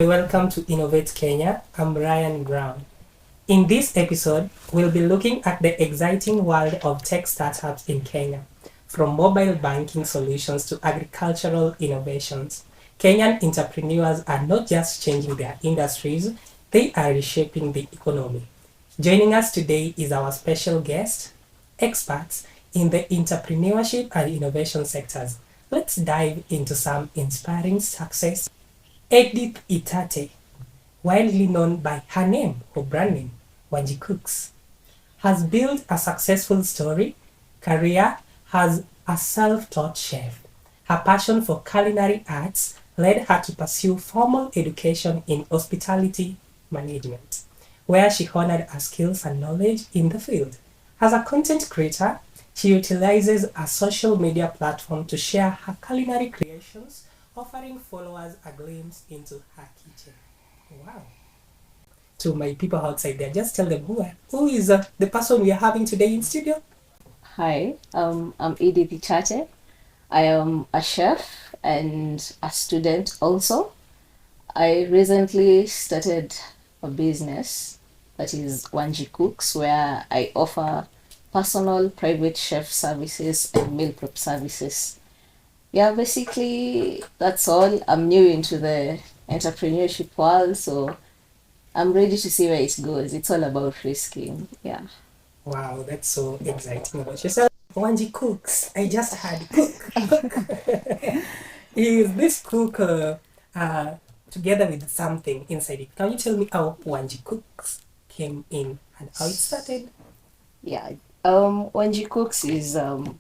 welcome to Innovate Kenya. I'm Ryan Brown. In this episode, we'll be looking at the exciting world of tech startups in Kenya, from mobile banking solutions to agricultural innovations. Kenyan entrepreneurs are not just changing their industries, they are reshaping the economy. Joining us today is our special guest, experts in the entrepreneurship and innovation sectors. Let's dive into some inspiring success. Edith Itate, widely known by her name or brand name, Wanji Cooks, has built a successful career as a self-taught chef. Her passion for culinary arts led her to pursue formal education in hospitality management, where she honored her skills and knowledge in the field. As a content creator, she utilizes a social media platform to share her culinary creations, offering followers a glimpse into her kitchen. Wow. To my people outside there, just tell them who is the person we are having today in studio. Hi, I'm Edith Ichate. I am a chef and a student also. I recently started a business that is Wanji Cooks, where I offer personal private chef services and meal prep services. Yeah, basically that's all. I'm new into the entrepreneurship world, so I'm ready to see where it goes. It's all about risking. Yeah. Wow, that's so exciting about yourself. Wanji Cooks. I just had cook. Is this cook together with something inside it? Can you tell me how Wanji Cooks came in and how it started? Yeah. Wanji Cooks is the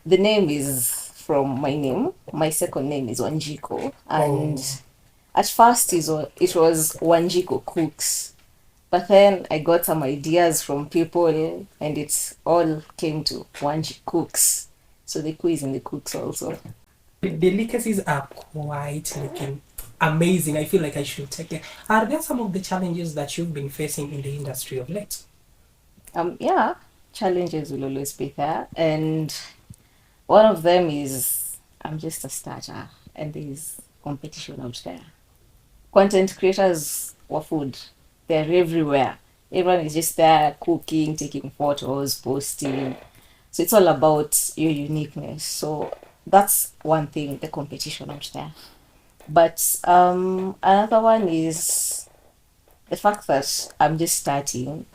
name is from my name. My second name is Wanjiko, and at first it was Wanjiko Cooks, but then I got some ideas from people, and it all came to Wanji Cooks. So the coup is in the cooks also. The delicacies are quite looking amazing. I feel like I should take it. Are there some of the challenges that you've been facing in the industry of late? Yeah, challenges will always be there, and one of them is I'm just a starter, and there's competition out there. Content creators for food, they're everywhere. Everyone is just there cooking, taking photos, posting. So it's all about your uniqueness. So that's one thing, the competition out there. But another one is the fact that I'm just starting.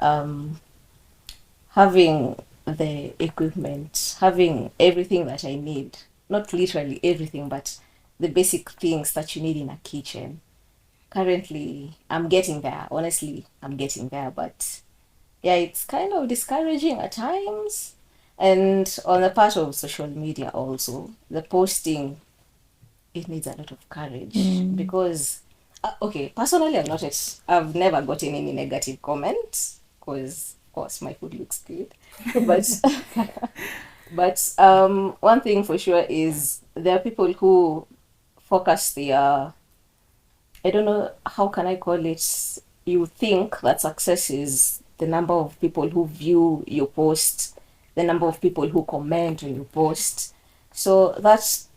Having the equipment, having everything that I need, not literally everything, but the basic things that you need in a kitchen. Currently, I'm getting there. Honestly, I'm getting there, but yeah, it's kind of discouraging at times. And on the part of social media also, the posting, it needs a lot of courage because, okay, personally, I've never gotten any negative comments because, of course, my food looks good. But, one thing for sure is there are people who focus their, I don't know, how can I call it? You think that success is the number of people who view your post, the number of people who comment on your post. So that's,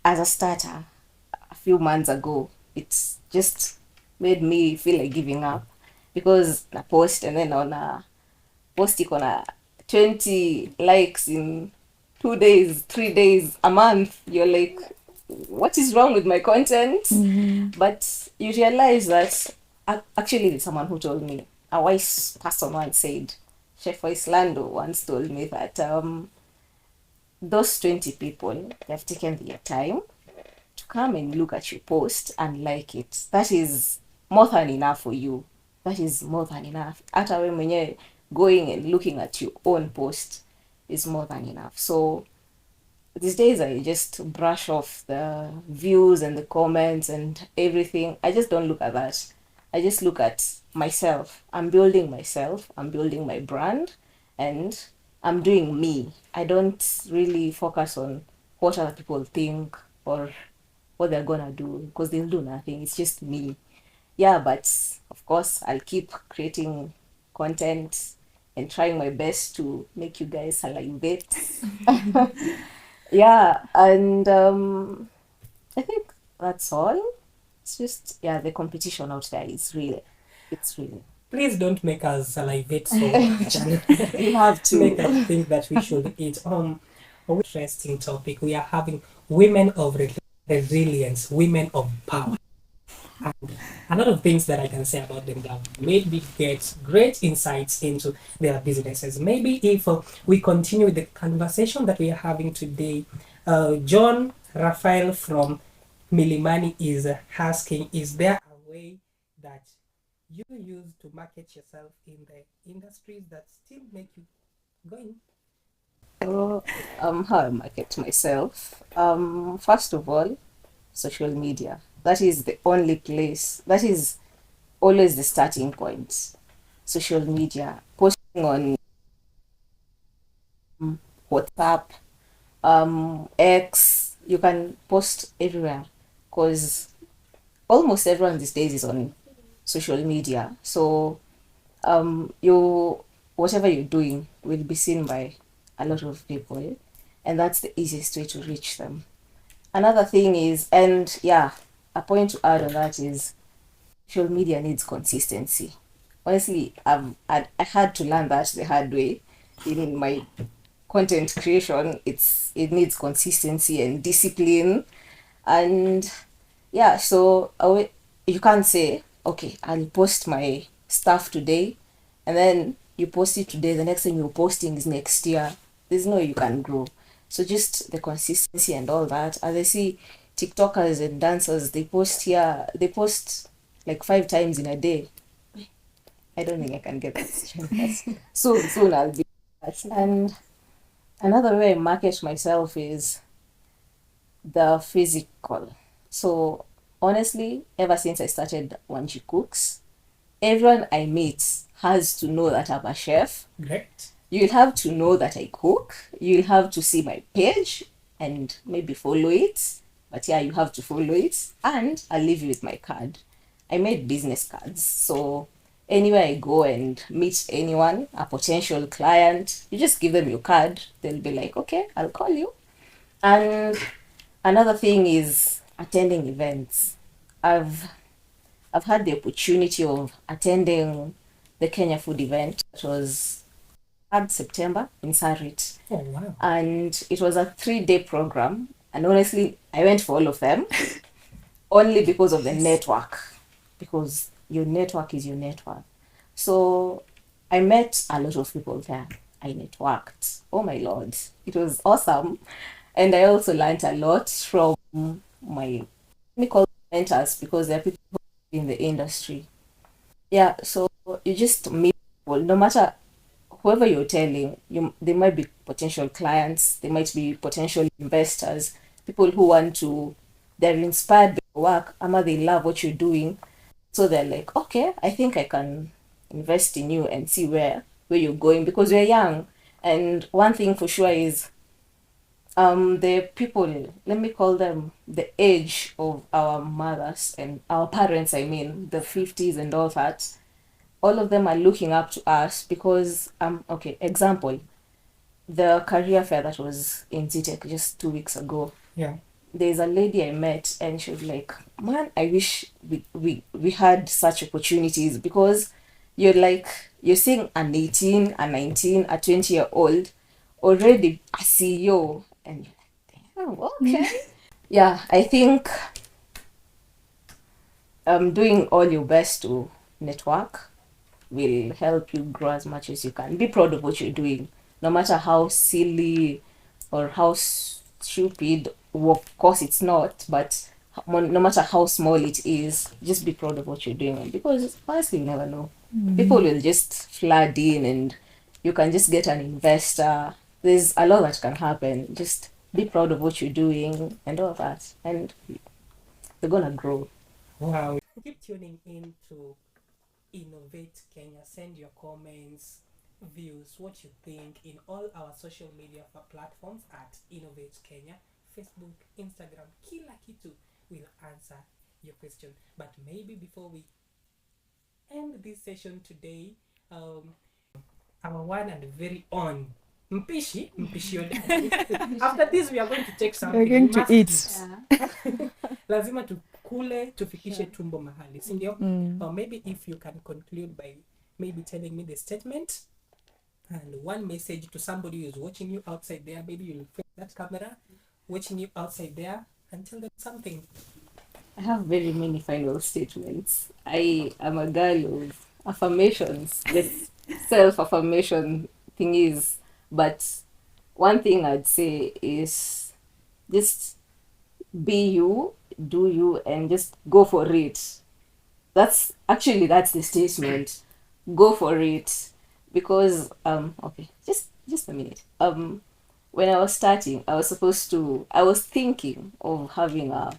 as a starter, a few months ago, it's just made me feel like giving up because I post and then on a post iko na 20 likes in 2 days, 3 days, a month. You're like, what is wrong with my content? But you realize that actually there's someone who told me, a wise person once said, Chef Islando once told me that those 20 people, they've taken their time to come and look at your post and like it. That is more than enough for you. That is more than enough. Hata wewe mwenyewe going and looking at your own post is more than enough. So these days I just brush off the views and the comments and everything. I just don't look at that. I just look at myself. I'm building myself. I'm building my brand, and I'm doing me. I don't really focus on what other people think or what they're gonna do because they'll do nothing. It's just me. Yeah, but of course I'll keep creating content and trying my best to make you guys salivate. Yeah, and I think that's all. it's just, yeah, the competition out there is really, it's really. Please don't make us salivate so much and You have to. make us think that we should eat. Interesting topic. We are having women of resilience, women of power. And a lot of things that I can say about them that made me get great insights into their businesses. Maybe if we continue with the conversation that we are having today, John Raphael from Milimani is asking, is there a way that you use to market yourself in the industries that still make you going? So, how I market myself. First of all, social media. That is the only place. That is always the starting point. Social media, posting on WhatsApp, X. You can post everywhere because almost everyone these days is on social media. So, you whatever you're doing will be seen by a lot of people, and that's the easiest way to reach them. Another thing is, and yeah, a point to add on that is social media needs consistency. Honestly, I had to learn that the hard way in my content creation. It needs consistency and discipline, and yeah, so you can't say, okay, I'll post my stuff today, and then you post it today, the next thing you're posting is next year. There's no way you can grow. So just the consistency and all that. As I see TikTokers and dancers, they post like 5 times in a day. I don't think I can get that. Soon I'll be that. And another way I market myself is the physical. So honestly, ever since I started One She Cooks, everyone I meet has to know that I'm a chef. Great. You'll have to know that I cook. You'll have to see my page and maybe follow it. But yeah, you have to follow it. And I'll leave you with my card. I made business cards. So anywhere I go and meet anyone, a potential client, you just give them your card. They'll be like, okay, I'll call you. And another thing is attending events. I've had the opportunity of attending the Kenya food event. It was 3rd September in Sarit. Oh, wow. And it was a 3-day program. And honestly, I went for all of them only because of the network. Because your network is your network. So I met a lot of people there. I networked. Oh my lord. It was awesome. And I also learned a lot from my mentors because they're people in the industry. Yeah, so you just meet people, no matter whoever you're telling, they might be potential clients, they might be potential investors, people who they're inspired by your work, ama they love what you're doing. So they're like, okay, I think I can invest in you and see where you're going because we're young. And one thing for sure is the people, let me call them the age of our mothers and our parents, I mean, the 50s and all that, all of them are looking up to us because, okay, example, the career fair that was in Zetech just 2 weeks ago. Yeah. There's a lady I met and she was like, man, I wish we had such opportunities because you're seeing an 18, a 19, a 20-year-old already a CEO and you're like, damn, okay. Yeah, I think doing all your best to network will help you grow as much as you can. Be proud of what you're doing, no matter how silly or how stupid, of course it's not, but no matter how small it is, just be proud of what you're doing because honestly, you never know. People will just flood in and you can just get an investor. There's a lot that can happen. Just be proud of what you're doing and all that, and they're gonna grow. Wow. Keep tuning in to Innovate Kenya. Send your comments, views, what you think in all our social media platforms at Innovate Kenya, Facebook, Instagram. Kila kitu will answer your question. But maybe before we end this session today, our one and very own Mpishi Odari. After this, we are going to take something. We're going We to must eat. Lazima tukule tufikishe Sure. tumbo mahali, si ndio? Or maybe if you can conclude by maybe telling me the statement and one message to somebody who is watching you outside there. Maybe you'll face that camera watching you outside there and tell them something. I have very many final statements. I am a girl of affirmations, this self affirmation thing is, but one thing I'd say is just be you, do you, and just go for it. That's the statement. Go for it, because okay, just a minute. When I was starting, I was thinking of having a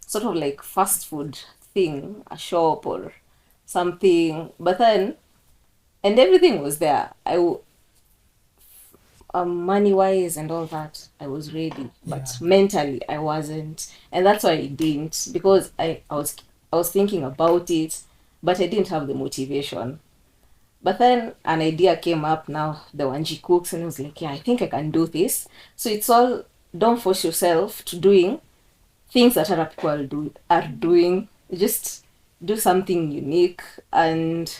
sort of like fast food thing, a shop or something. But then, and everything was there. Money wise and all that, I was ready, but Yeah. mentally I wasn't, and that's why I didn't, because I was thinking about it, but I didn't have the motivation. But then an idea came up. Now the Wanji cooks, and I was like, yeah, I think I can do this. So it's all, don't force yourself to doing things that other people are doing. Just do something unique and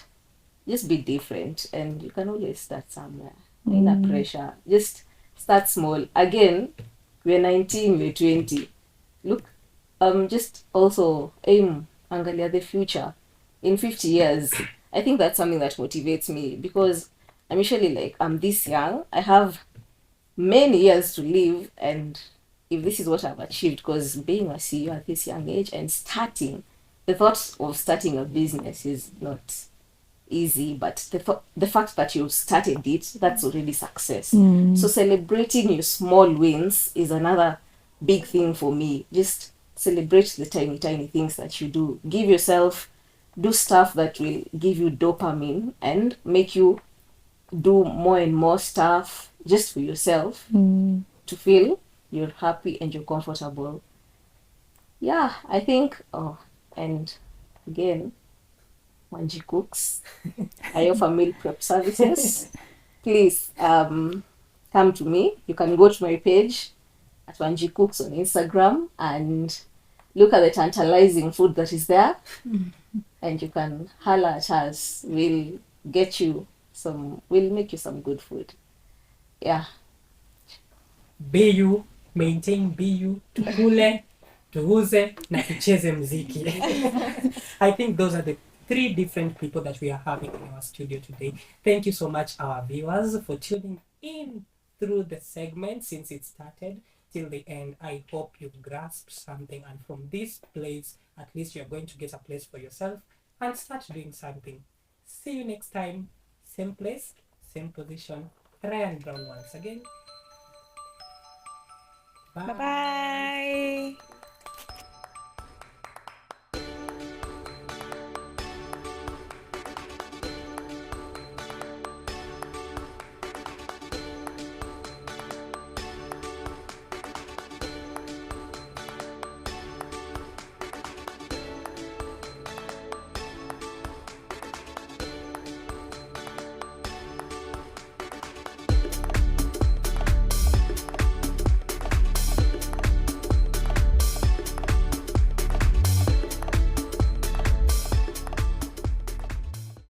just be different, and you can always start somewhere. In a pressure, just start small. Again, we're 19, we're 20. Look, just also aim, angalia the future. In 50 years, I think that's something that motivates me, because I'm usually like, I'm this young, I have many years to live, and if this is what I've achieved, because being a CEO at this young age and the thought of starting a business is not easy, but the fact that you started it, that's already success. So celebrating your small wins is another big thing for me. Just celebrate the tiny things that you do. Give yourself, do stuff that will give you dopamine and make you do more and more stuff just for yourself, to feel you're happy and you're comfortable. Yeah, I think. Oh, and again, Manji Cooks, I offer meal prep services. Please come to me. You can go to my page at Wanji Cooks on Instagram and look at the tantalizing food that is there, and you can holler at us. We'll make you some good food. Yeah. Be you, maintain be you, tukule, tuuze na tucheze mziki. I think those are the three different people that we are having in our studio today. Thank you so much, our viewers, for tuning in through the segment since it started till the end. I hope you've grasped something, and from this place, at least you're going to get a place for yourself and start doing something. See you next time, same place, same position. Ryan Brown once again. Bye bye.